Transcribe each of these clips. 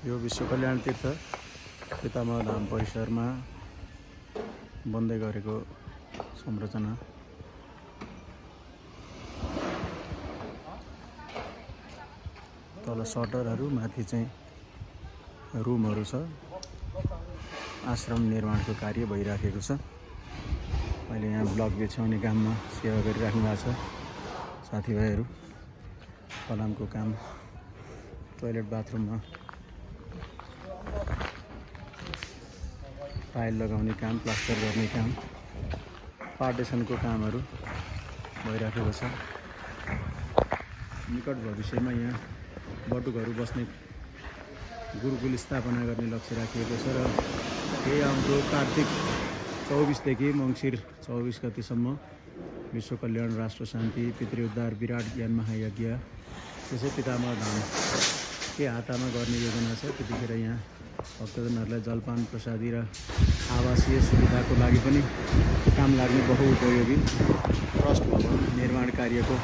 यो विश्व कल्याण तीर्थ पितामह धाम परिसरमा बन्दै गरेको संरचना। तल सटरहरू, माथि चाहिँ रुमहरू छ। आश्रम निर्माणको कार्य भइराखेको छ। अहिले यहाँ ब्लक बिछ्याउने काममा सेवा गरिराख्नु भएको छ साथीभाइहरू। फलामको काम, टोयलेट बाथरुममा टाइल लगाउने काम, प्लास्टर गर्ने काम, पार्टिसनको कामहरू भइराखेको छ। निकट भविष्यमा यहाँ बटुकहरू बस्ने गुरुकुल स्थापना गर्ने लक्ष्य राखिएको छ र यही आउँदो कार्तिक 24 देखि मङ्सिर 24 गतिसम्म विश्व कल्याण, राष्ट्र शान्ति, पितृउद्धार, विराट ज्ञान महायज्ञ त्यसै पितामह धाम के हातामा गर्ने योजना छ। त्यतिखेर यहाँ भक्तजनहरूलाई जलपान, प्रसादी र आवासीय सुविधाको लागि पनि काम लाग्ने बहुउपयोगी ट्रस्ट भवन निर्माण कार्यको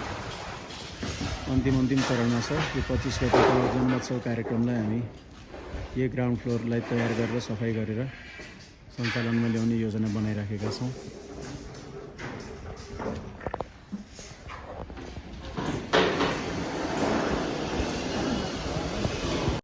अन्तिम चरणमा छ। यो 25 गतिको जन्मोत्सव कार्यक्रमलाई हामी यो ग्राउन्ड फ्लोरलाई तयार गरेर सफाई गरेर सञ्चालनमा ल्याउने योजना बनाइराखेका छौँ।